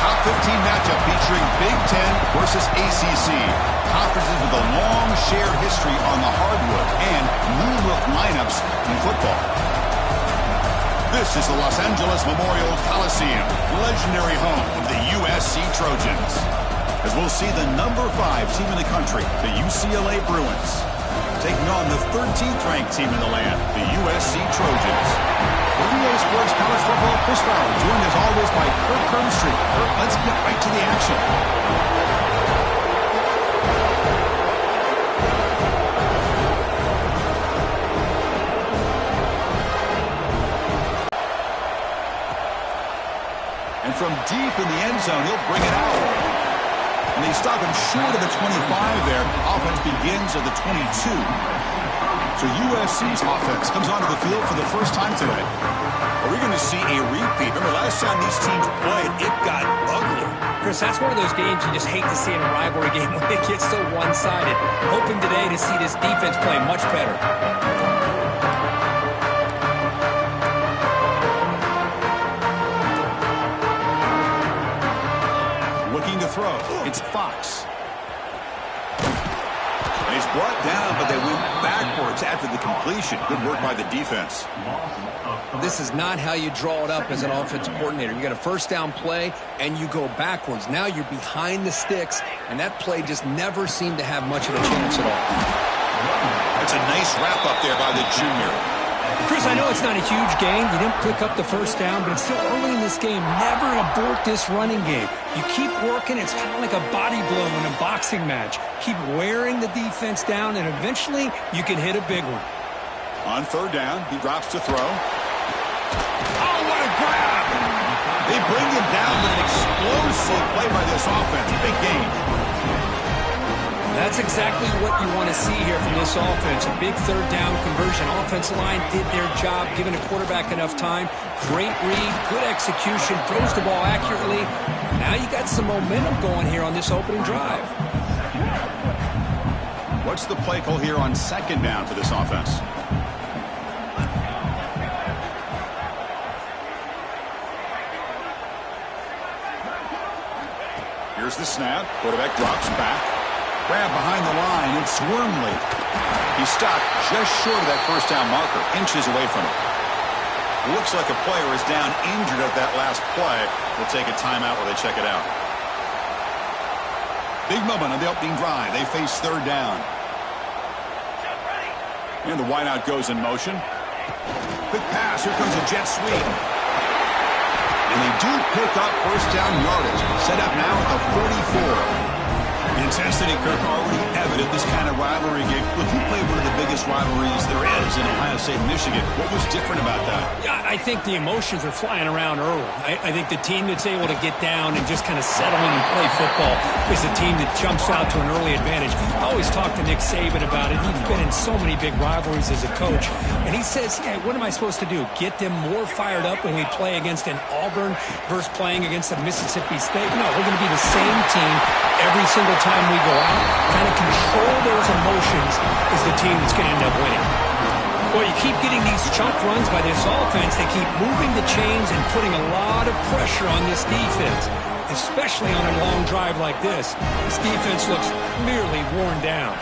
top 15 matchup featuring Big Ten versus ACC. Conferences with a long shared history on the hardwood and new-look lineups in football. This is the Los Angeles Memorial Coliseum, legendary home of the USC Trojans. As we'll see the number 5 team in the country, the UCLA Bruins, taking on the 13th ranked team in the land, the USC Trojans. The EA Sports College Football Chris Fowler, joined as always by Kirk Crumbstreet. Kirk, let's get right to the action. And from deep in the end zone, he'll bring it out. And they stop him short of the 25 there. Offense begins at the 22. So USC's offense comes onto the field for the first time today. Are we going to see a repeat? Remember, last time these teams played, it got ugly. Chris, that's one of those games you just hate to see in a rivalry game when it gets so one-sided. Hoping today to see this defense play much better. Looking to throw. It's Fox. And he's brought down, but they went backwards after the completion. Good work by the defense. This is not how you draw it up as an offensive coordinator. You got a first down play, and you go backwards. Now you're behind the sticks, and that play just never seemed to have much of a chance at all. That's a nice wrap-up there by the junior. Chris, I know it's not a huge game. You didn't pick up the first down, but it's still early in this game. Never abort this running game. You keep working. It's kind of like a body blow in a boxing match. Keep wearing the defense down, and eventually you can hit a big one. On third down, he drops to throw. Oh, what a grab! They bring him down with an explosive play by this offense. Big game. That's exactly what you want to see here from this offense. A big third down conversion. Offensive line did their job, giving a quarterback enough time. Great read, good execution, throws the ball accurately. Now you got some momentum going here on this opening drive. What's the play call here on second down for this offense? Here's the snap. Quarterback drops back. Grab behind the line. It's Wormley. He stopped just short of that first down marker, inches away from it. Looks like a player is down injured at that last play. We'll take a timeout while they check it out. Big moment on the opening drive. They face third down. And the wideout goes in motion. Quick pass. Here comes a jet sweep. And they do pick up first down yardage. Set up now at the 44. The intensity, Kirk, already evident. This kind of rivalry game. Look, you played one of the biggest rivalries there is in Ohio State, Michigan. What was different about that? Yeah, I think the emotions are flying around early. I think the team that's able to get down and just kind of settle in and play football is the team that jumps out to an early advantage. I always talk to Nick Saban about it. He's been in so many big rivalries as a coach. And he says, hey, what am I supposed to do? Get them more fired up when we play against an Auburn versus playing against a Mississippi State? No, we're going to be the same team every single time we go out. Kind of control those emotions is the team that's going to end up winning. Well, you keep getting these chunk runs by this offense. They keep moving the chains and putting a lot of pressure on this defense, especially on a long drive like this. This defense looks nearly worn down.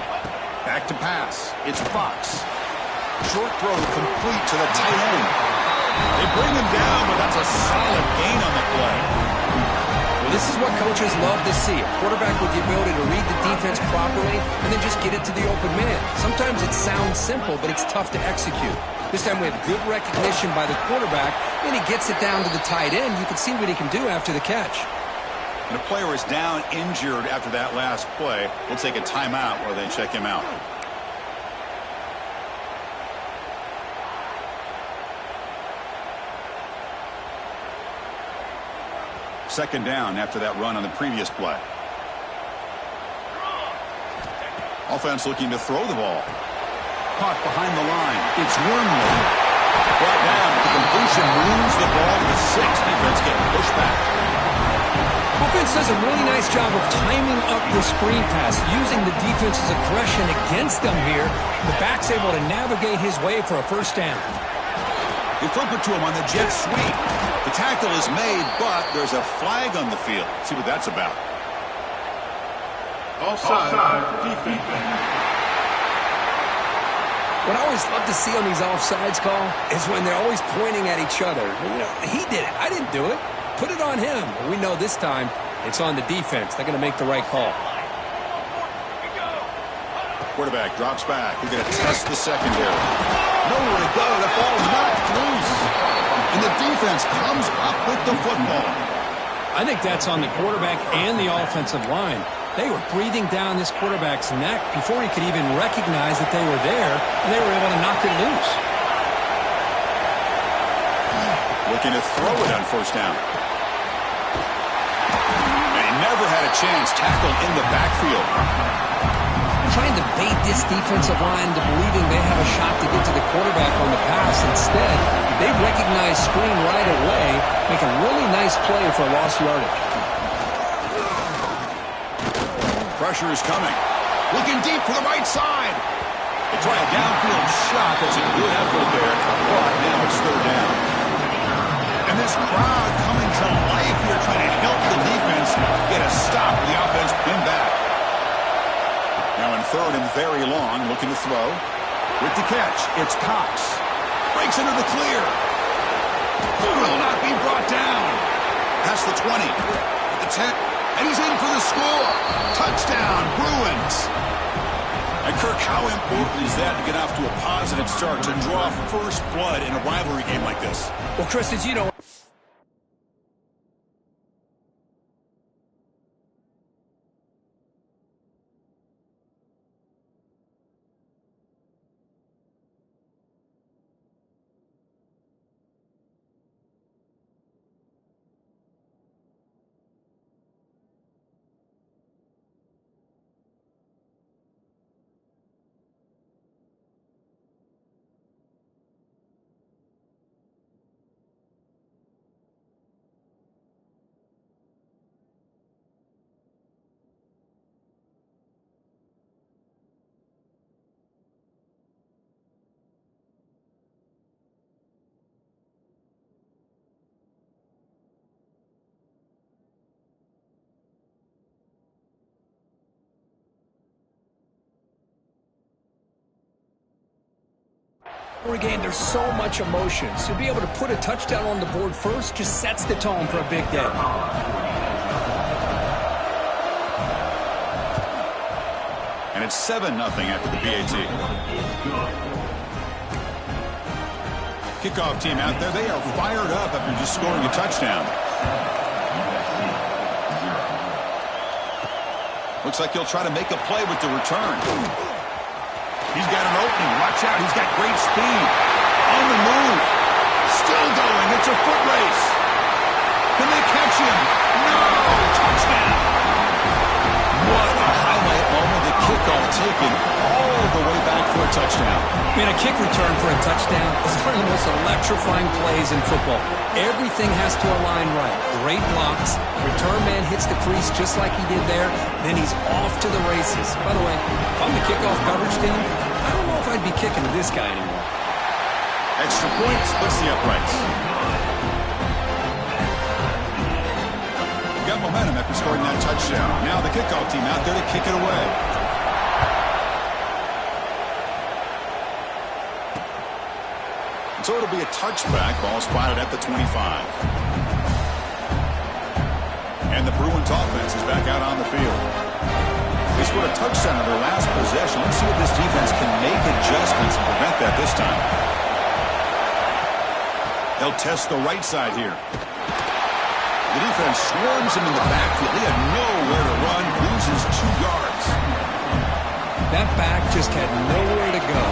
Back to pass. It's Fox. Short throw complete to the tight end. They bring him down, but that's a solid gain on the play. Well, this is what coaches love to see. A quarterback with the ability to read the defense properly and then just get it to the open man. Sometimes it sounds simple, but it's tough to execute. This time we have good recognition by the quarterback, and he gets it down to the tight end. You can see what he can do after the catch. And the player is down injured after that last play. We'll take a timeout while they check him out. Second down after that run on the previous play. Offense looking to throw the ball. Caught behind the line. It's Wormley. Brought down. The completion moves the ball to the 6. Defense getting pushed back. Offense does a really nice job of timing up the screen pass, using the defense's aggression against them here. The back's able to navigate his way for a first down. They flip it to him on the jet sweep. The tackle is made, but there's a flag on the field. Let's see what that's about. Offside. Defense. What I always love to see on these offsides call is when they're always pointing at each other. You know, he did it. I didn't do it. Put it on him. We know this time it's on the defense. They're going to make the right call. Quarterback drops back. He's going to test the secondary. Nowhere to go. The ball's knocked loose. And the defense comes up with the football. I think that's on the quarterback and the offensive line. They were breathing down this quarterback's neck before he could even recognize that they were there, and they were able to knock it loose. Looking to throw it on first down. And he never had a chance. Tackled in the backfield. Trying to bait this defensive line into believing they have a shot to get to the quarterback on the pass. Instead, they recognize screen right away, make a really nice play for lost yardage. Pressure is coming. Looking deep for the right side. They try a downfield shot. That's a good effort there. But now it's third down. And this crowd coming to life here, trying to help the defense get a stop with the offense pinned back. Now in third and very long, looking to throw. With the catch, it's Cox. Breaks into the clear. Will not be brought down. Past the 20. The 10. And he's in for the score. Touchdown, Bruins. And Kirk, how important is that to get off to a positive start, to draw first blood in a rivalry game like this? Well, Chris, as you know, game, there's so much emotion. So to be able to put a touchdown on the board first just sets the tone for a big day. And it's 7-0 after the PAT. Kickoff team out there, they are fired up after just scoring a touchdown. Looks like he'll try to make a play with the return. He's got an opening. Watch out. He's got great speed. On the move. Still going. It's a foot race. Can they catch him? No. Touchdown. What a highlight moment. The kickoff taken all the way back for a touchdown. Man, a kick return for a touchdown is one of the most electrifying plays in football. Everything has to align right. Great blocks. Return man hits the crease just like he did there. Then he's off to the races. By the way, if I'm the kickoff coverage team, I don't know if I'd be kicking to this guy anymore. Extra point splits the uprights. Got momentum after scoring that touchdown. Now the kickoff team out there to kick it away. So it'll be a touchback. Ball spotted at the 25. And the Bruins offense is back out on the field. They scored a touchdown on their last possession. Let's see if this defense can make adjustments and prevent that this time. They'll test the right side here. The defense swarms him in the backfield. He had nowhere to run, loses 2 yards. That back just had nowhere to go.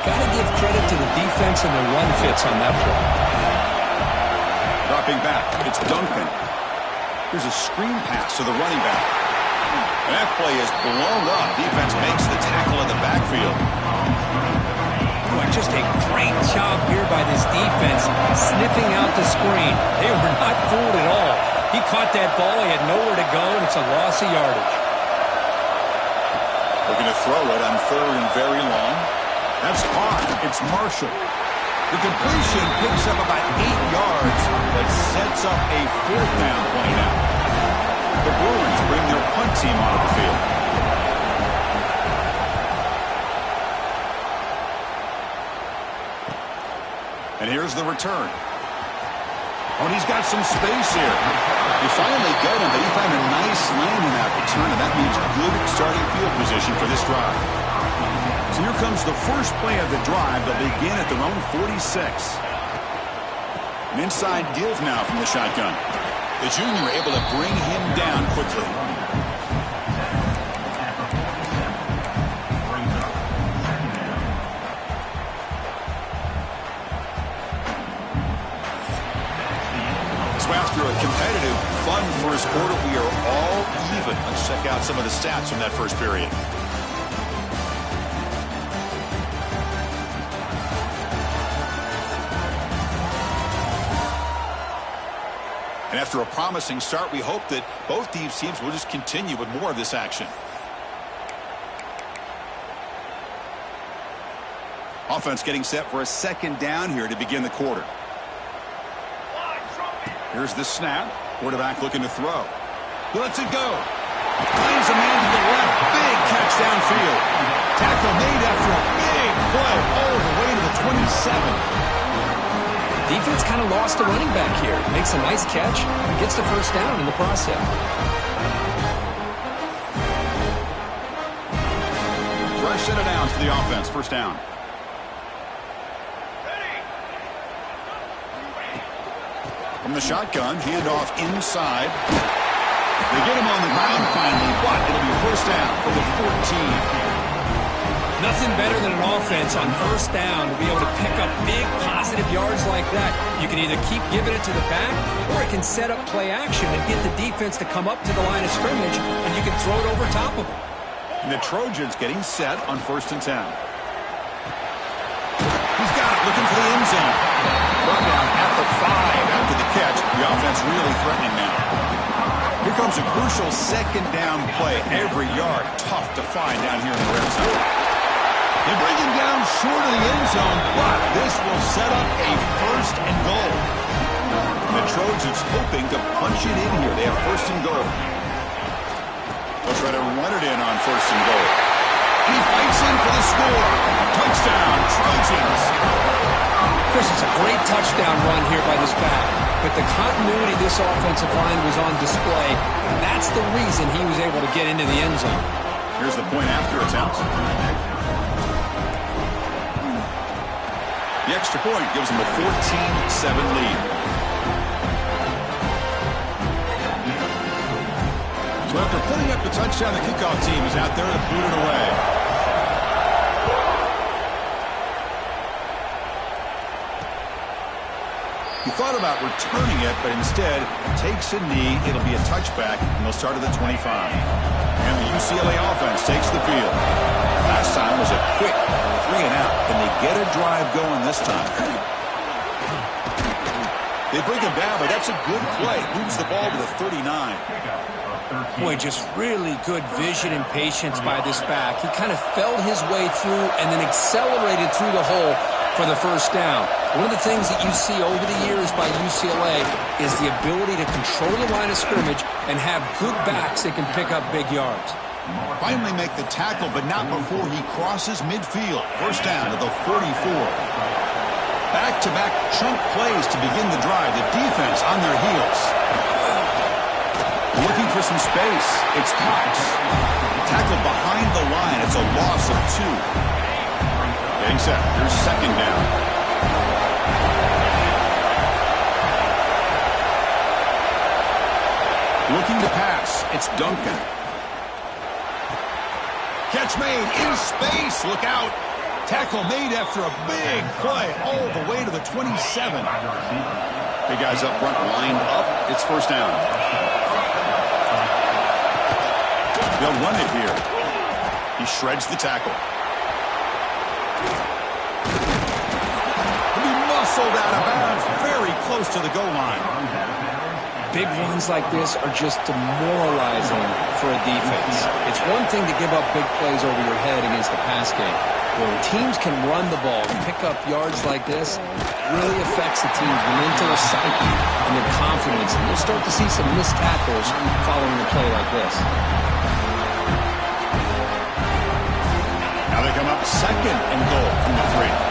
Got to give credit to the defense and the run fits on that play. Dropping back, it's Duncan. Here's a screen pass to the running back. And that play is blown up. Defense makes the tackle in the backfield. Boy, just a great job here by this defense, sniffing out the screen. They were not fooled at all. He caught that ball. He had nowhere to go, and it's a loss of yardage. Looking to throw it on third and very long. That's caught. It's Marshall. The completion picks up about 8 yards, but sets up a 4th down play now. The Bruins bring their punt team onto the field. And here's the return. Oh, and he's got some space here. They finally get him, but he found a nice lane in that return, and that means good starting field position for this drive. So here comes the first play of the drive. They'll begin at their own 46. An inside give now from the shotgun. The junior able to bring him down quickly. So after a competitive, fun first quarter, we are all even. Let's check out some of the stats from that first period. And after a promising start, we hope that both these teams will just continue with more of this action. Offense getting set for a 2nd down here to begin the quarter. Here's the snap. Quarterback looking to throw. He lets it go. Finds a man to the left. Big catch downfield. Tackle made after a big play all the way to the 27. Defense kind of lost a running back here. Makes a nice catch and gets the first down in the process. Fresh set of downs for the offense. First down. From the shotgun, handoff inside. They get him on the ground finally, but it'll be first down for the 14. Nothing better than an offense on first down to be able to pick up big positive yards like that. You can either keep giving it to the back, or it can set up play action and get the defense to come up to the line of scrimmage, and you can throw it over top of them. And the Trojans getting set on 1st and 10. He's got it, looking for the end zone. Run down at the 5 after the catch. The offense really threatening now. Here comes a crucial 2nd down play. Every yard tough to find down here in the red zone. They bring him down short of the end zone, but this will set up a 1st and goal. The Trojans hoping to punch it in here. They have 1st and goal. They'll try to run it in on 1st and goal. He fights in for the score. Touchdown, Trojans. Chris, it's a great touchdown run here by this back. But the continuity this offensive line was on display. That's the reason he was able to get into the end zone. Here's the point after attempt. The extra point gives them a 14-7 lead. So after putting up the touchdown, the kickoff team is out there to boot it away. He thought about returning it, but instead takes a knee. It'll be a touchback, and they'll start at the 25. And the UCLA offense takes the field. Last time was a quick 3-and-out. Can they get a drive going this time? They bring him down, but that's a good play. Moves the ball to the 39. Boy, just really good vision and patience by this back. He kind of felt his way through and then accelerated through the hole for the first down. One of the things that you see over the years by UCLA is the ability to control the line of scrimmage and have good backs that can pick up big yards. Finally make the tackle, but not before he crosses midfield. First down to the 44. Back-to-back chunk plays to begin the drive. The defense on their heels. Looking for some space. It's Cox. Tackle behind the line. It's a loss of 2. Getting set. Here's 2nd down. Looking to pass. It's Duncan. Catch made in space. Look out. Tackle made after a big play all the way to the 27. Big guys up front lined up. It's first down. They'll run it here. He shreds the tackle. He'll be muscled out of bounds very close to the goal line. Big runs like this are just demoralizing for a defense. It's one thing to give up big plays over your head against the pass game, but When teams can run the ball and pick up yards like this, it really affects the team's mental psyche and their confidence. And you'll start to see some missed tackles following a play like this. Now they come up 2nd and goal from the 3.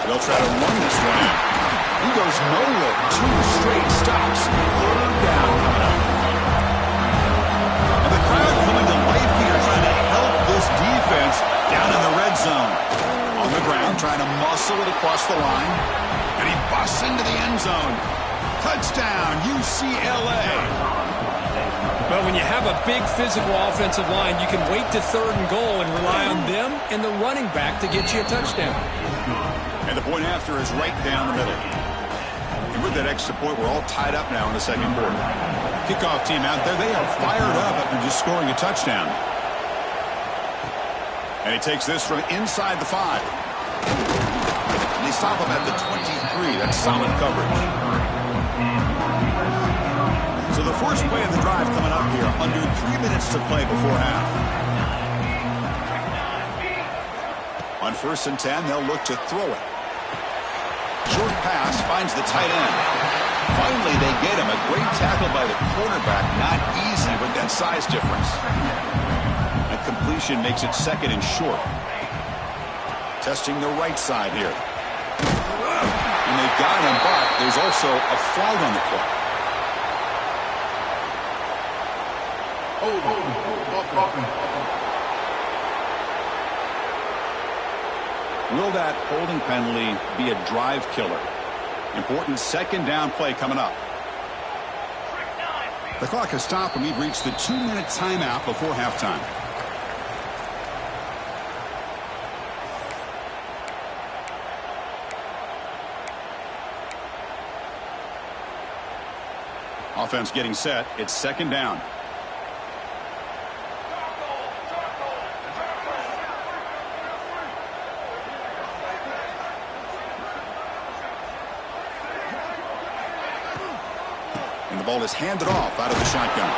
They'll try to run this one in. He goes nowhere. 2 straight stops. 3rd down coming up. And the crowd coming to life here, trying to help this defense down in the red zone. On the ground, trying to muscle it across the line. And he busts into the end zone. Touchdown, UCLA. But when you have a big physical offensive line, you can wait to 3rd and goal and rely on them and the running back to get you a touchdown. And the point after is right down the middle. And with that extra point, we're all tied up now in the 2nd quarter. Kickoff team out there, they are fired up after just scoring a touchdown. And he takes this from inside the 5. And they stop him at the 23. That's solid coverage. So the first play of the drive coming up here, under 3 minutes to play before half. On 1st and 10, they'll look to throw it. Short pass finds the tight end. Finally, they get him. A great tackle by the quarterback. Not easy with that size difference. That completion makes it 2nd and short. Testing the right side here. And they've got him, but there's also a flag on the play. Will that holding penalty be a drive killer? Important 2nd down play coming up. The clock has stopped and we've reached the 2-minute timeout before halftime. Offense getting set. It's 2nd down. And the ball is handed off out of the shotgun.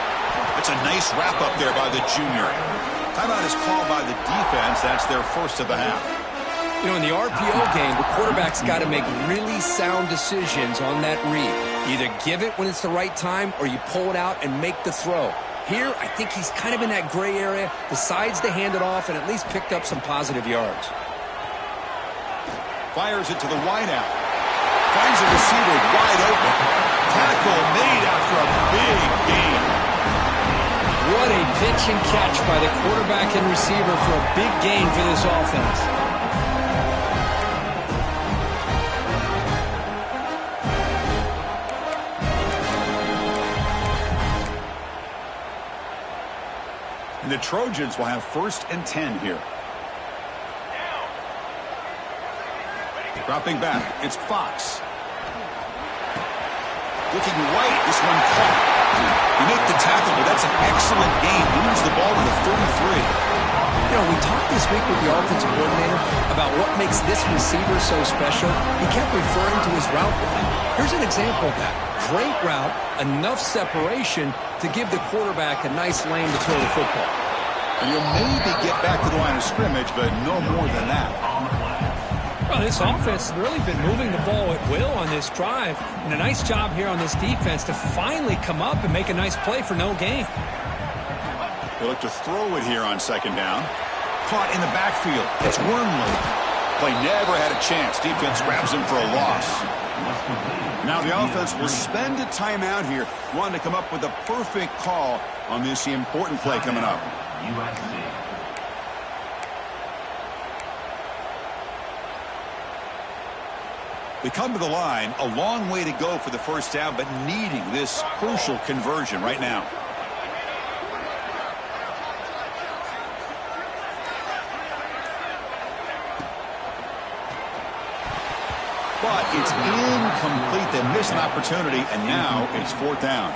It's a nice wrap up there by the junior. Timeout is called by the defense. That's their first of the half. You know, in the RPO game, the quarterback's got to make really sound decisions on that read. Either give it when it's the right time or you pull it out and make the throw. Here, I think he's kind of in that gray area, decides to hand it off and at least picked up some positive yards. Fires it to the wideout. Finds a receiver wide open. Tackle made after a big gain. What a pitch and catch by the quarterback and receiver for a big gain for this offense. And the Trojans will have 1st and 10 here. Dropping back, it's Fox. Looking right, this one caught. You make the tackle, but that's an excellent gain. He moves the ball to the 33. You know, we talked this week with the offensive coordinator about what makes this receiver so special. He kept referring to his route running. Here's an example of that. Great route, enough separation to give the quarterback a nice lane to throw the football. And you'll maybe get back to the line of scrimmage, but no more than that. Well, this offense has really been moving the ball at will on this drive. And a nice job here on this defense to finally come up and make a nice play for no gain. They look to throw it here on 2nd down. Caught in the backfield. It's Wormley. Play never had a chance. Defense grabs him for a loss. Now the offense will spend a timeout here, wanting to come up with a perfect call on this important play coming up. They come to the line, a long way to go for the 1st down, but needing this crucial conversion right now. But it's incomplete. They miss an opportunity, and now it's 4th down.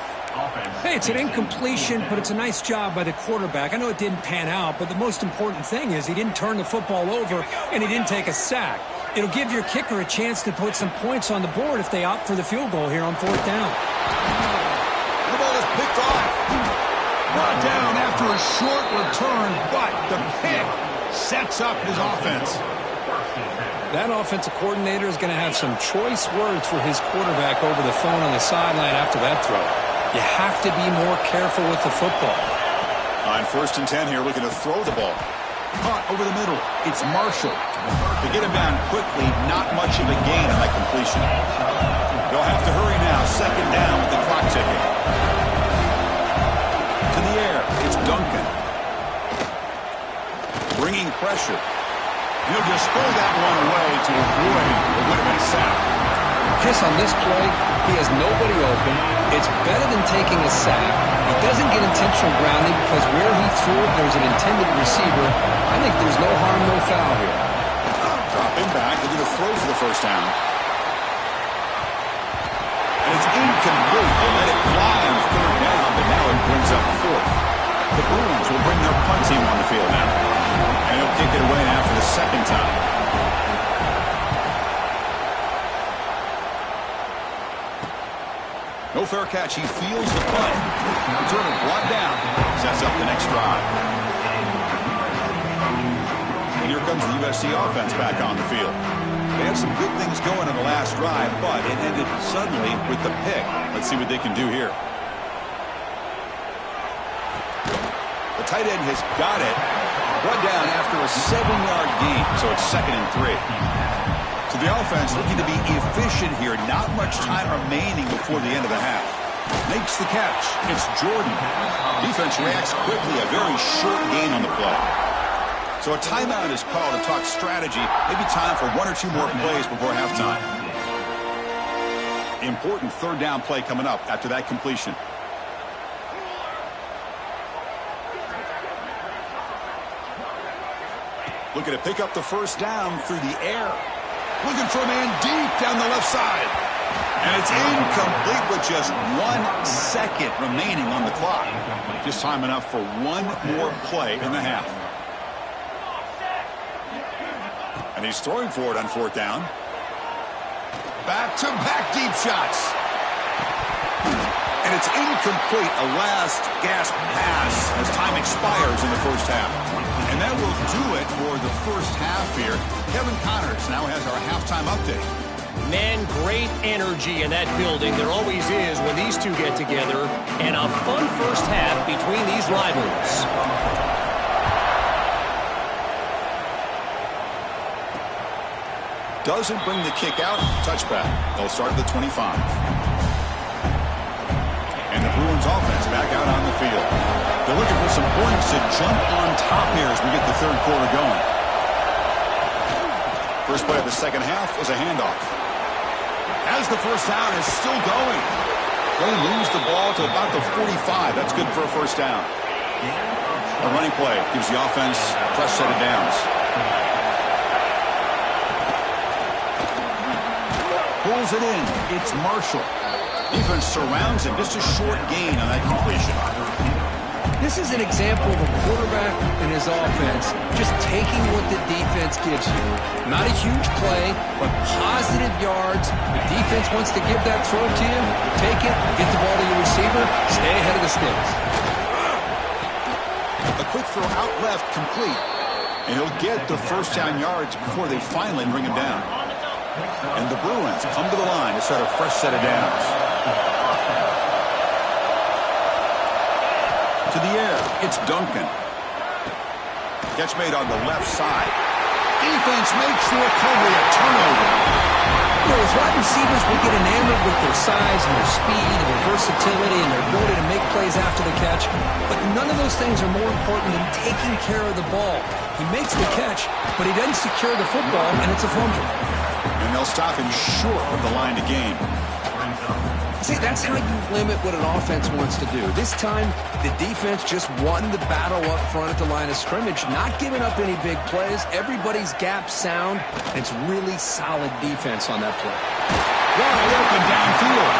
Hey, it's an incompletion, but it's a nice job by the quarterback. I know it didn't pan out, but the most important thing is he didn't turn the football over, and he didn't take a sack. It'll give your kicker a chance to put some points on the board if they opt for the field goal here on 4th down. The ball is picked off. Brought down after after a short return, but the pick sets up his offense. That offensive coordinator is going to have some choice words for his quarterback over the phone on the sideline after that throw. You have to be more careful with the football. On 1st and 10 here, looking to throw the ball. Caught over the middle. It's Marshall. To get him down quickly, not much of a gain on that completion. They'll have to hurry now. 2nd down with the clock ticking. To the air. It's Duncan. Bringing pressure. He'll just throw that one away to avoid what would have been a sack. Chris, on this play, he has nobody open. It's better than taking a sack. He doesn't get intentional grounding because where he threw it, there's an intended receiver. I think there's no harm, no foul here. Drop him back. They're going to throw for the 1st down. And it's incomplete. They let it fly on 3rd down, but now it brings up 4th. The Bruins will bring their punt team on the field now. And he'll kick it away now for the 2nd time. No fair catch. He feels the punt. Return brought down. Sets up the next drive. And here comes the USC offense back on the field. They had some good things going on the last drive, but it ended suddenly with the pick. Let's see what they can do here. The tight end has got it. Brought down after a 7-yard gain, so it's 2nd and 3. So the offense looking to be efficient here. Not much time remaining before the end of the half. Makes the catch. It's Jordan. Defense reacts quickly. A very short gain on the play. So a timeout is called to talk strategy. Maybe time for 1 or 2 more plays before halftime. Important 3rd down play coming up after that completion. Looking to pick up the 1st down through the air. Looking for a man deep down the left side. And it's incomplete with just 1 second remaining on the clock. Just time enough for 1 more play in the half. And he's throwing for it on 4th down. Back-to-back deep shots. And it's incomplete. A last gasp pass as time expires in the 1st half. And that will do it for the 1st half here. Kevin Connors now has our halftime update. Man, great energy in that building. There always is when these two get together. And a fun 1st half between these rivals. Doesn't bring the kick out. Touchback. They'll start at the 25. And the Bruins offense back out on the field. They're looking for some points to jump on top here as we get the 3rd quarter going. First play of the 2nd half was a handoff. As the 1st down is still going. They lose the ball to about the 45. That's good for a 1st down. A running play gives the offense a fresh set of downs. Pulls it in. It's Marshall. Defense surrounds him. Just a short gain on that completion. This is an example of a quarterback and his offense just taking what the defense gives you. Not a huge play, but positive yards. The defense wants to give that throw to you. Take it, get the ball to your receiver, stay ahead of the sticks. A quick throw out left, complete. And he'll get the 1st down yards before they finally bring him down. And the Bruins come to the line to start a fresh set of downs. To the air, it's Duncan. Catch made on the left side. Defense makes the recovery, a turnover. You know, as wide receivers will get enamored with their size and their speed and their versatility and their ability to make plays after the catch, but none of those things are more important than taking care of the ball. He makes the catch, but he doesn't secure the football, and it's a fumble. And they'll stop him short of the line to gain. See, that's how you limit what an offense wants to do. This time, the defense just won the battle up front at the line of scrimmage, not giving up any big plays. Everybody's gap sound, and it's really solid defense on that play. Wide open downfield.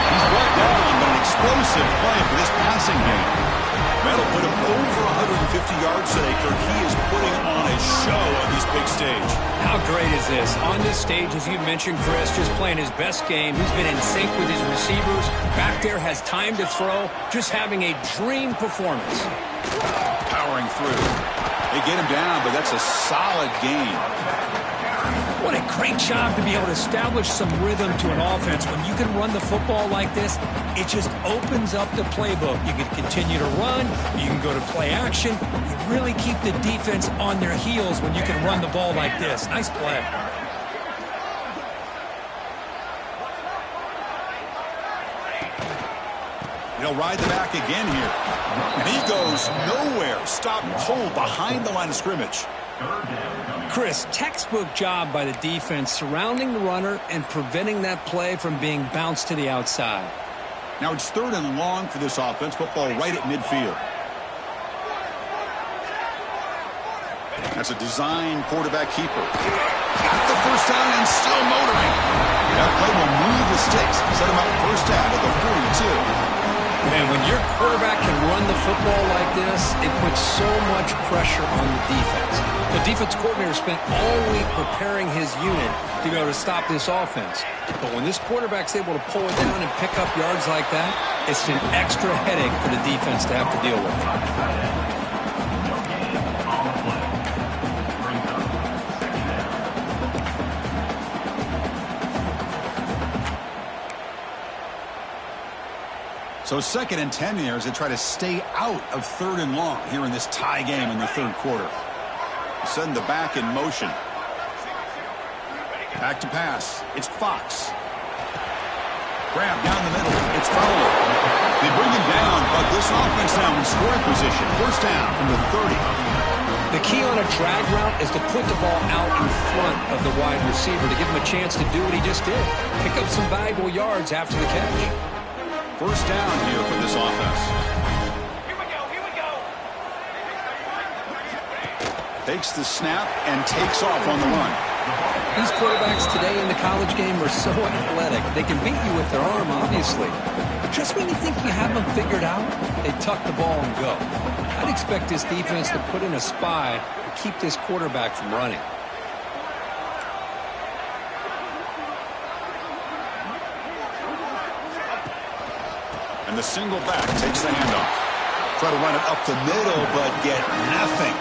He's brought down, but an explosive play for this passing game. That'll put him over 150 yards today, Kirk. He is putting on a show on this big stage. How great is this? On this stage, as you mentioned, Chris, just playing his best game. He's been in sync with his receivers. Back there, has time to throw. Just having a dream performance. Powering through. They get him down, but that's a solid gain. What a great job to be able to establish some rhythm to an offense. When you can run the football like this, it just opens up the playbook. You can continue to run. You can go to play action. You really keep the defense on their heels when you can run the ball like this. Nice play. He'll ride the back again here. And he goes nowhere. Stop cold behind the line of scrimmage. Chris, textbook job by the defense surrounding the runner and preventing that play from being bounced to the outside. Now it's 3rd and long for this offense. Football right at midfield. That's a design quarterback keeper. Got the first down and still motoring. That play will move the sticks. Set him up first down at the 42. Man, when your quarterback can run the football like this, it puts so much pressure on the defense. The defense coordinator spent all week preparing his unit to be able to stop this offense. But when this quarterback's able to pull it down and pick up yards like that, it's an extra headache for the defense to have to deal with. So 2nd and 10 here as they try to stay out of 3rd and long here in this tie game in the 3rd quarter. Send the back in motion. Back to pass. It's Fox. Grab down the middle. It's Fowler. They bring him down, but this offense now in scoring position. First down from the 30. The key on a drag route is to put the ball out in front of the wide receiver to give him a chance to do what he just did. Pick up some valuable yards after the catch. First down here for this offense. Here we go. Takes the snap and takes off on the run. These quarterbacks today in the college game are so athletic. They can beat you with their arm, obviously. But just when you think you have them figured out, they tuck the ball and go. I'd expect this defense to put in a spy to keep this quarterback from running. And the single back takes the handoff. Try to run it up the middle, but get nothing.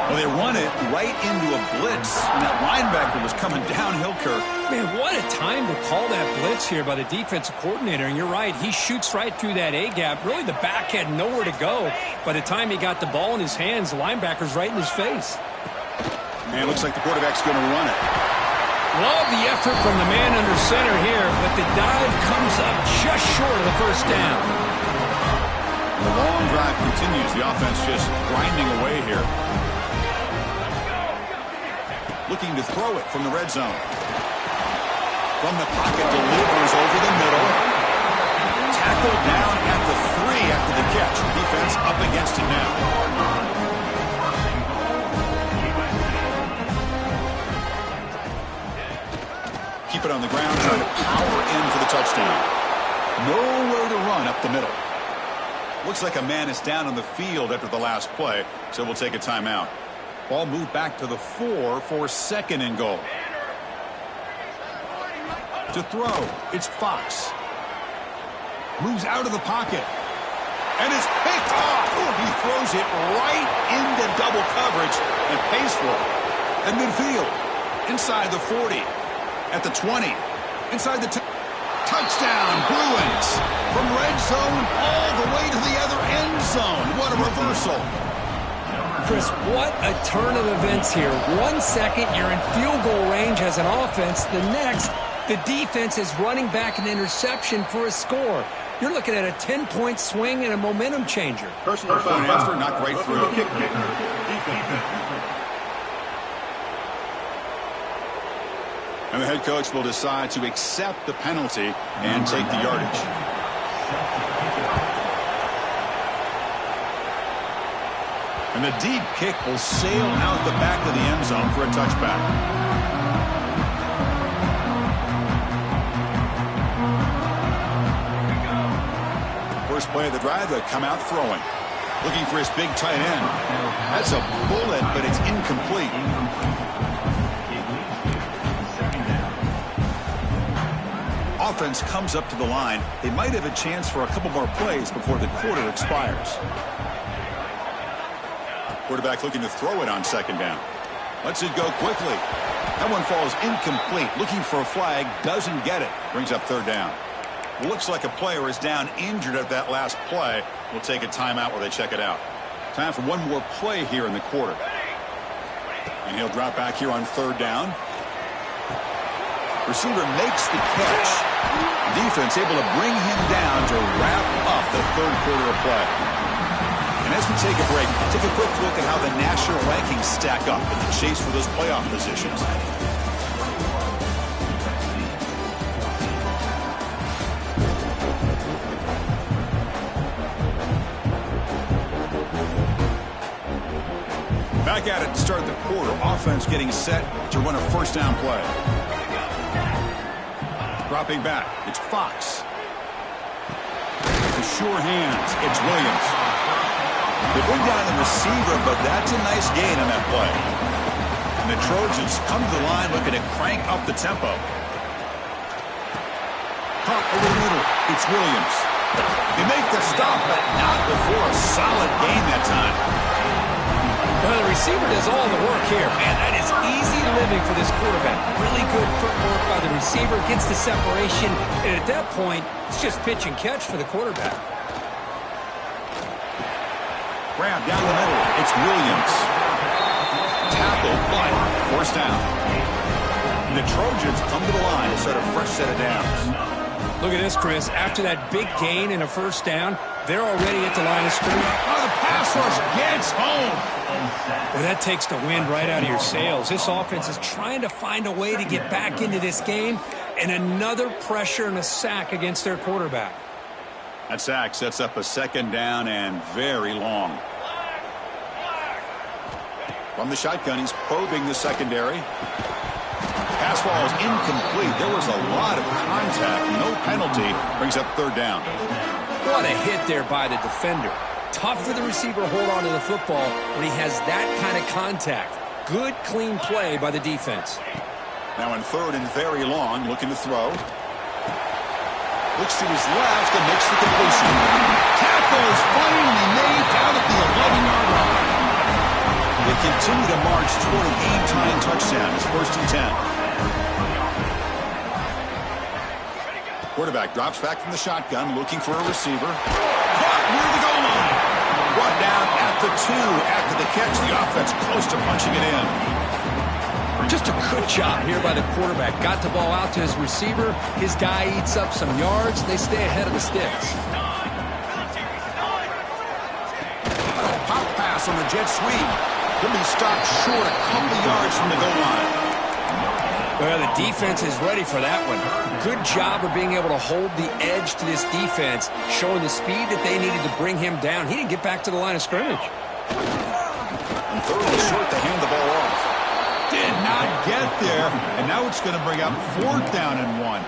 Well, they run it right into a blitz, and that linebacker was coming downhill, Kirk. Man, what a time to call that blitz here by the defensive coordinator. And you're right, he shoots right through that A-gap. Really, the back had nowhere to go. By the time he got the ball in his hands, the linebacker's right in his face. And it looks like the quarterback's going to run it. Love the effort from the man under center here, but the dive comes up just short of the first down. The long drive continues. The offense just grinding away here. Looking to throw it from the red zone. From the pocket, delivers over the middle. Tackled down at the 3 after the catch. Defense up against it now. Keep it on the ground, trying to power in for the touchdown. Nowhere to run up the middle. Looks like a man is down on the field after the last play, so we'll take a timeout. Ball moved back to the 4 for 2nd and goal. To throw, it's Fox. Moves out of the pocket. And is picked off. He throws it right into double coverage and pays for it. At midfield, inside the 40. At the 20, inside the touchdown, Bruins from red zone all the way to the other end zone. What a reversal. Chris, what a turn of events here. 1 second, you're in field goal range as an offense. The next, the defense is running back an interception for a score. You're looking at a 10-point swing and a momentum changer. Personal foul after, knocked right through. And the head coach will decide to accept the penalty and take the yardage. And the deep kick will sail out the back of the end zone for a touchback. First play of the drive, they come out throwing. Looking for his big tight end. That's a bullet, but it's incomplete. Offense comes up to the line. They might have a chance for a couple more plays before the quarter expires. Quarterback looking to throw it on second down. Lets it go quickly. That one falls incomplete. Looking for a flag. Doesn't get it. Brings up third down. Looks like a player is down injured at that last play. We'll take a timeout while they check it out. Time for one more play here in the quarter. And he'll drop back here on third down. Receiver makes the catch. Defense able to bring him down to wrap up the third quarter of play. And as we take a break, take a quick look at how the national rankings stack up in the chase for those playoff positions. Back at it to start the quarter. Offense getting set to run a first down play. Dropping back. It's Fox. The sure hands. It's Williams. They bring down the receiver, but that's a nice gain on that play. And the Trojans come to the line looking to crank up the tempo. Caught over the middle. It's Williams. They make the stop, but not before a solid gain that time. Well, the receiver does all the work here. Man, that is easy living for this quarterback. Really good footwork by the receiver. Gets the separation. And at that point, it's just pitch and catch for the quarterback. Grab down the middle. It's Williams. Tackle, but forced down. The Trojans come to the line to start a fresh set of downs. Look at this, Chris. After that big gain and a first down, they're already at the line of scrimmage. Oh, the pass rush gets home. Well, that takes the wind right out of your sails. This offense is trying to find a way to get back into this game, and another pressure and a sack against their quarterback. That sack sets up a second down and very long. From the shotgun, he's probing the secondary. Pass ball is incomplete. There was a lot of contact. No penalty. Brings up third down. What a hit there by the defender. Tough for the receiver to hold on to the football when he has that kind of contact. Good, clean play by the defense. Now in third and very long, looking to throw. Looks to his left and makes the completion. Tackle is finally made down at the 11-yard line. They continue to march toward a game-tying touchdown. It's 1st and 10. Quarterback drops back from the shotgun, looking for a receiver. Caught near the goal line. Brought down at the 2 after the catch. The offense close to punching it in. Just a good job here by the quarterback. Got the ball out to his receiver. His guy eats up some yards. They stay ahead of the sticks. Pop pass on the jet sweep. He'll be stopped short a couple yards from the goal line. Well, the defense is ready for that one. Good job of being able to hold the edge to this defense, showing the speed that they needed to bring him down. He didn't get back to the line of scrimmage. And third and short to hand the ball off. Did not get there, and now it's going to bring up 4th down and 1.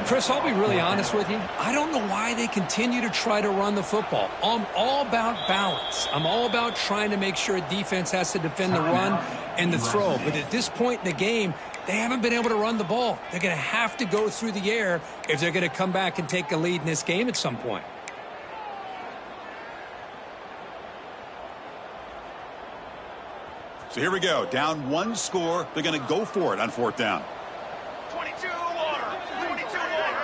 Chris, I'll be really honest with you. I don't know why they continue to try to run the football. I'm all about balance. I'm all about trying to make sure a defense has to defend the run and the throw. But at this point in the game, they haven't been able to run the ball. They're going to have to go through the air if they're going to come back and take a lead in this game at some point. So here we go. Down 1 score. They're going to go for it on 4th down. 22 water. 22 water.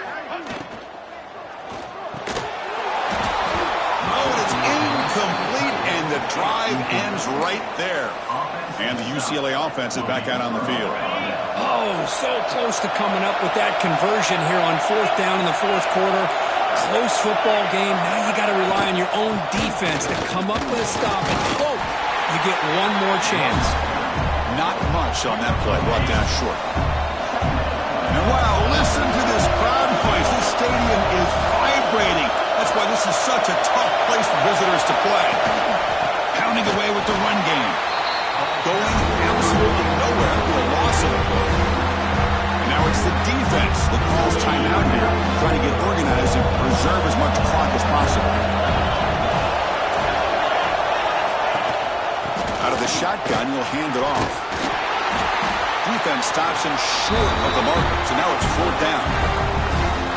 Oh, and it's incomplete, and the drive ends right there. And the UCLA offense is back out on the field. Oh, so close to coming up with that conversion here on 4th down in the 4th quarter. Close football game. Now you got to rely on your own defense to come up with a stop and hope you get one more chance. Not much on that play. Brought down short. And wow, listen to this crowd noise. This stadium is vibrating. That's why this is such a tough place for visitors to play. Pounding away with the run game. Going absolutely nowhere with a loss of it. Now it's the defense that calls timeout here, trying to get organized and preserve as much clock as possible. Out of the shotgun, he'll hand it off. Defense stops him short of the marker, so now it's 4th down.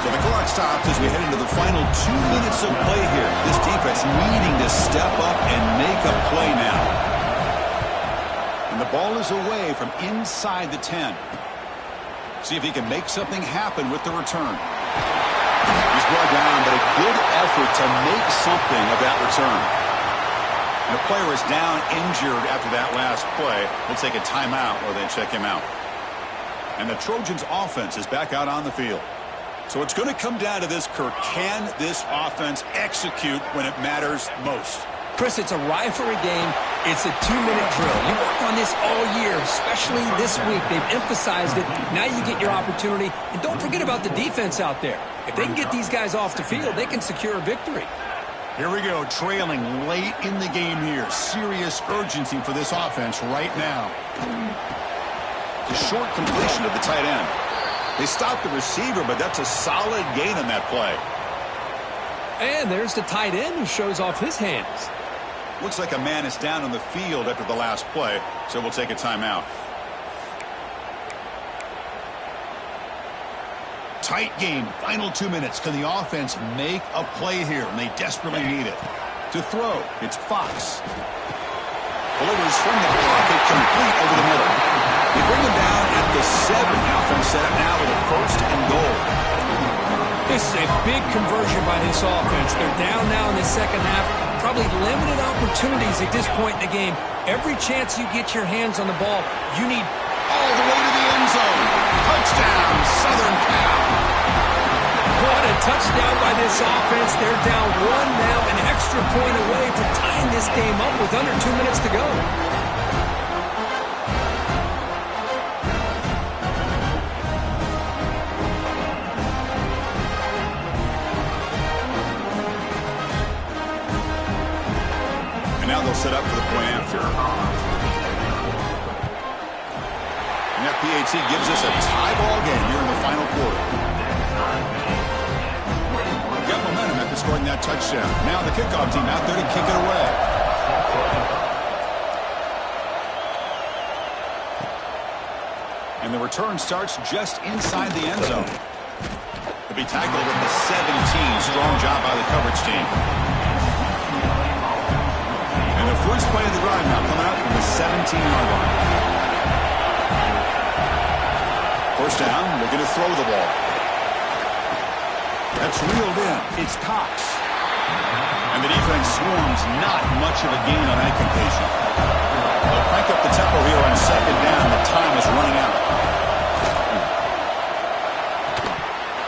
So the clock stops as we head into the final 2 minutes of play here. This defense needing to step up and make a play now. Ball is away from inside the 10. See if he can make something happen with the return. He's brought down, but a good effort to make something of that return. And the player is down injured after that last play. We'll take a timeout or they check him out. And the Trojans offense is back out on the field. So it's going to come down to this, Kirk. Can this offense execute when it matters most? Chris, it's a rivalry game. It's a 2-minute drill. You work on this all year, especially this week. They've emphasized it. Now you get your opportunity. And don't forget about the defense out there. If they can get these guys off the field, they can secure a victory. Here we go, trailing late in the game here. Serious urgency for this offense right now. The short completion of the tight end. They stopped the receiver, but that's a solid gain on that play. And there's the tight end who shows off his hands. Looks like a man is down on the field after the last play, so we'll take a timeout. Tight game, final 2 minutes. Can the offense make a play here? And they desperately need it. To throw, it's Fox. Delivers from the pocket, complete over the middle. They bring him down at the 7. Offense set up now with a 1st and goal. This is a big conversion by this offense. They're down now in the second half. Probably limited opportunities at this point in the game. Every chance you get your hands on the ball, you need all the way to the end zone. Touchdown, Southern Cal. What a touchdown by this offense. They're down 1 now, an extra point away from tying this game up with under 2 minutes to go. Now they'll set up for the point after. And that PAT gives us a tie ball game here in the final quarter. Got momentum after scoring that touchdown. Now the kickoff team out there to kick it away. And the return starts just inside the end zone. To be tackled at the 17. Strong job by the coverage team. And the first play of the drive now coming out from the 17-yard line. First down, looking to throw the ball. That's reeled in. It's Cox. And the defense swarms, not much of a gain on that completion. They'll crank up the tempo here on 2nd down. The time is running out.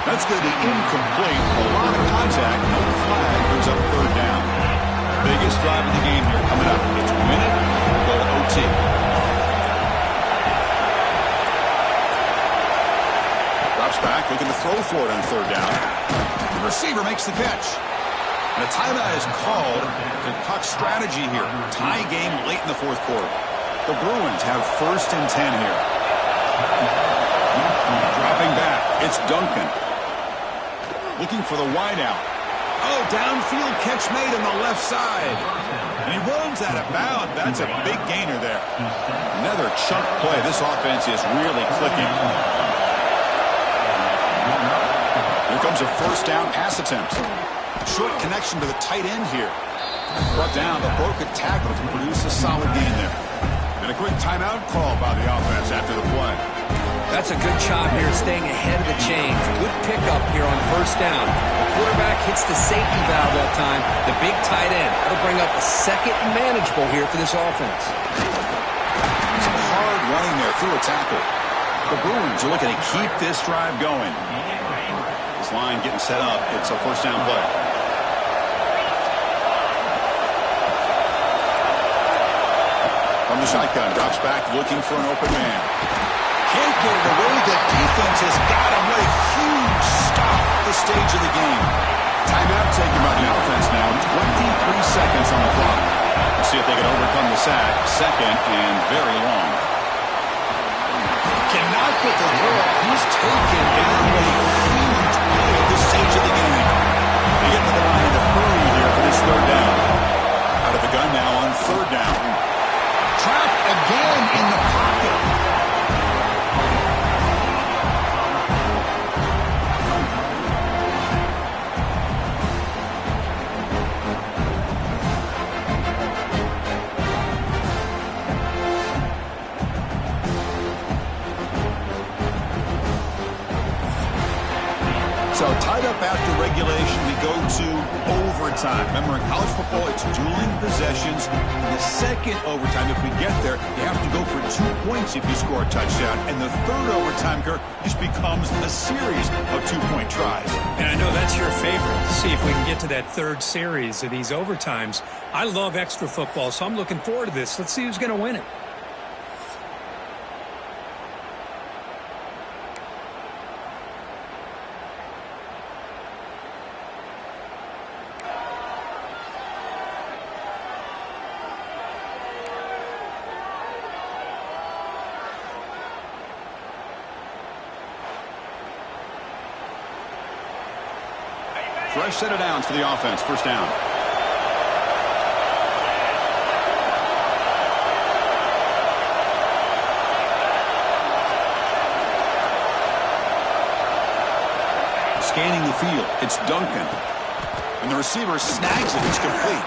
That's going to be incomplete. A lot of contact. No flag. Brings up 3rd down. Biggest drive of the game here coming up. It's win it, go to OT. Drops back, looking to throw for it on 3rd down. The receiver makes the catch. And a timeout is called to talk strategy here. Tie game late in the 4th quarter. The Bruins have 1st and 10 here. Dropping back, it's Duncan. Looking for the wideout. Oh, downfield catch made on the left side. And he runs out of bounds. That's a big gainer there. Another chunk play. This offense is really clicking. Here comes a 1st down pass attempt. Short connection to the tight end here. Brought down, but broke a tackle to produce a solid gain there. And a quick timeout call by the offense after the play. That's a good job here staying ahead of the chains. Good pickup here on 1st down. The quarterback hits the safety valve that time. The big tight end. That'll bring up a 2nd and manageable here for this offense. Some hard running there through a tackle. The Bruins are looking to keep this drive going. This line getting set up. It's a 1st down play. From the shotgun, drops back looking for an open man. Can't get it away. The defense has got him. What a huge stop at this stage of the game. Timeout taken by the offense now. 23 seconds on the clock. Let's see if they can overcome the sack. 2nd and very long. Cannot get the throw. He's taken down a huge play at this stage of the game. They get to the line to hurry here for this 3rd down. Out of the gun now on 3rd down. Trapped again in the pocket. into overtime. Remember, in college football, it's dueling possessions. In the second overtime, if we get there, you have to go for 2 points if you score a touchdown. And the third overtime, Kirk, just becomes a series of 2-point tries. And I know that's your favorite. See if we can get to that third series of these overtimes. I love extra football, so I'm looking forward to this. Let's see who's going to win it. Fresh set of downs for the offense. First down. Scanning the field. It's Duncan. And the receiver snags it. It's complete.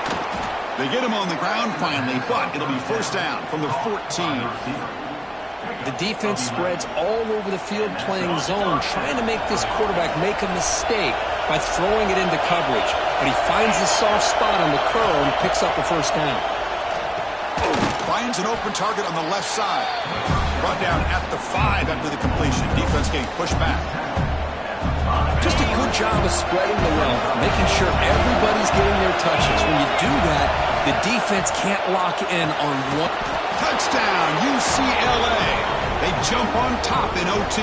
They get him on the ground finally, but it'll be first down from the 14. The defense spreads all over the field playing zone, trying to make this quarterback make a mistake by throwing it into coverage. But he finds the soft spot on the curl and picks up a first down. Finds an open target on the left side. Brought down at the 5 after the completion. Defense getting pushed back. Just a good job of spreading the wealth, making sure everybody's getting their touches. When you do that, the defense can't lock in on one. Touchdown, UCLA. They jump on top in OT.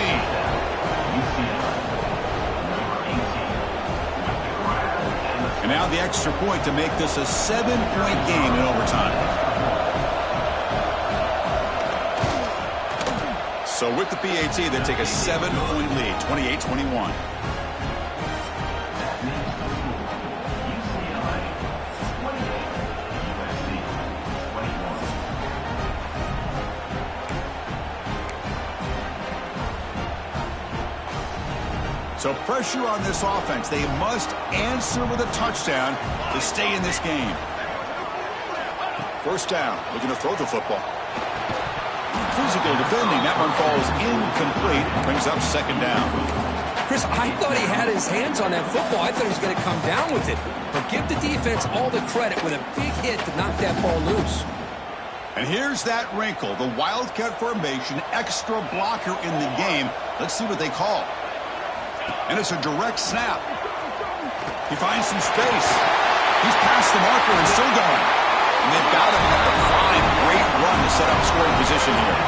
And now the extra point to make this a 7-point game in overtime. So with the PAT, they take a 7-point lead, 28-21. So pressure on this offense. They must answer with a touchdown to stay in this game. First down, looking to throw the football. Physical defending. That one falls incomplete. Brings up second down. Chris, I thought he had his hands on that football. I thought he was going to come down with it. But give the defense all the credit with a big hit to knock that ball loose. And here's that wrinkle. The Wildcat formation, extra blocker in the game. Let's see what they call. And it's a direct snap. He finds some space. He's past the marker and still going. And they've got him at the 5. Great run to set up scoring position here.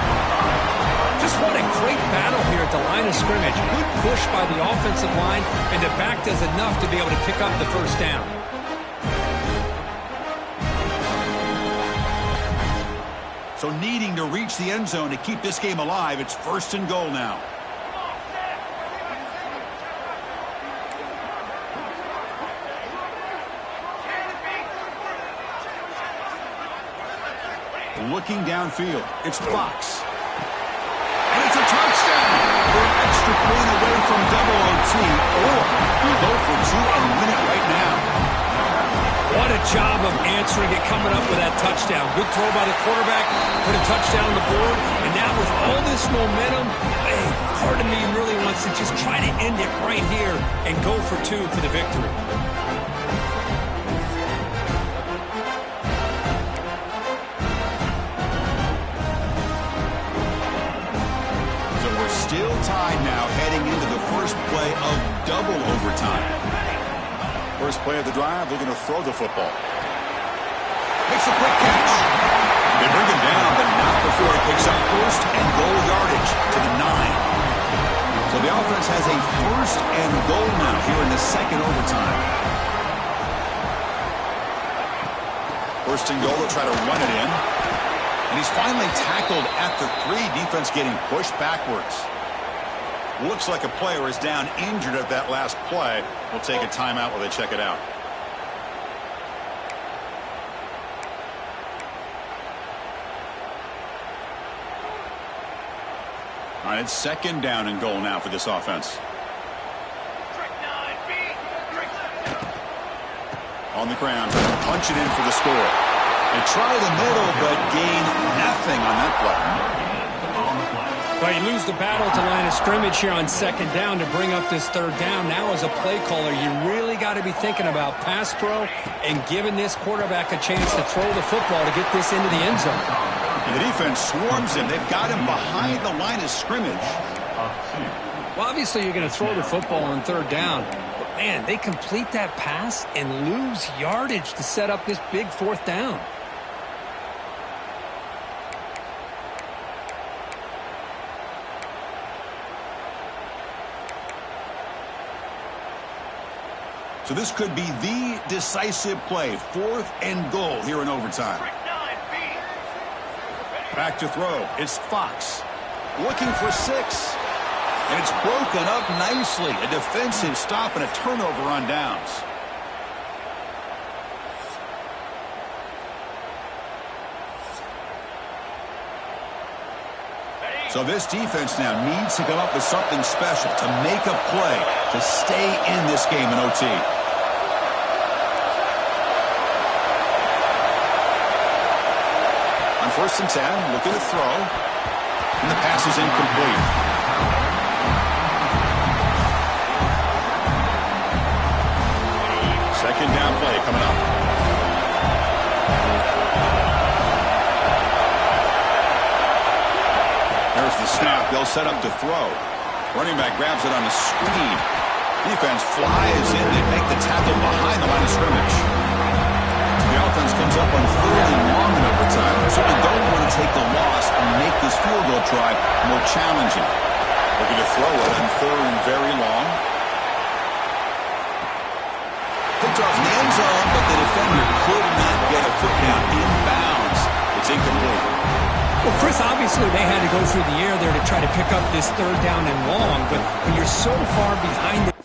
Just what a great battle here at the line of scrimmage. Good push by the offensive line, and the back does enough to be able to pick up the first down. So needing to reach the end zone to keep this game alive, it's first and goal now. Looking downfield, it's Fox. And it's a touchdown. For an extra point away from double OT, or you go for 2 and win it right now. What a job of answering it, coming up with that touchdown. Good throw by the quarterback, put a touchdown on the board, and now with all this momentum, part of me really wants to just try to end it right here and go for 2 for the victory. Still tied now, heading into the first play of double overtime. First play of the drive, looking to throw the football. Makes a quick catch. They bring him down, but not before he picks up first and goal yardage to the 9. So the offense has a first and goal now here in the second overtime. First and goal, they'll try to run it in. And he's finally tackled at the 3. Defense getting pushed backwards. Looks like a player is down injured at that last play. We'll take a timeout while they check it out. All right, it's second down and goal now for this offense. On the ground, punch it in for the score. They try the middle, but gain nothing on that play. Well, you lose the battle to line of scrimmage here on second down to bring up this third down. Now, as a play caller, you really got to be thinking about pass pro and giving this quarterback a chance to throw the football to get this into the end zone. And the defense swarms him. They've got him behind the line of scrimmage. Well, obviously, you're going to throw the football on third down. But, man, they complete that pass and lose yardage to set up this big fourth down. So this could be the decisive play. 4th and goal here in overtime. Back to throw. It's Fox. Looking for 6. And it's broken up nicely. A defensive stop and a turnover on downs. So this defense now needs to come up with something special to make a play to stay in this game in OT. On 1st and 10, looking to throw. And the pass is incomplete. Second down play coming up. There's the snap. They'll set up to throw. Running back grabs it on the screen. Defense flies in. They make the tackle behind the line of scrimmage. The offense comes up on 3rd and long in overtime. Certainly don't want to take the loss and make this field goal try more challenging. Looking to throw it on 3rd and very long. Picked off in the end zone, but the defender could not get a foot down inbounds. It's incomplete. Well, Chris, obviously they had to go through the air there to try to pick up this 3rd down and long, but when you're so far behind it,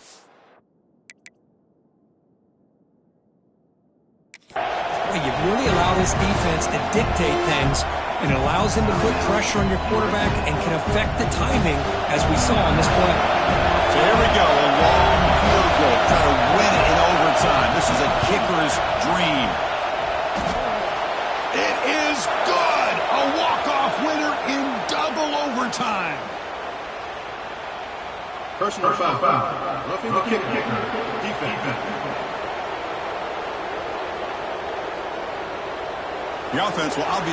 you really allow this defense to dictate things, and it allows them to put pressure on your quarterback and can affect the timing, as we saw on this play. So here we go, a long field goal, try to win it in overtime. This is a kicker's dream. It is good! A walk-off winner in double overtime. Personal foul. Roughing the kicker. Defense. The offense will obviously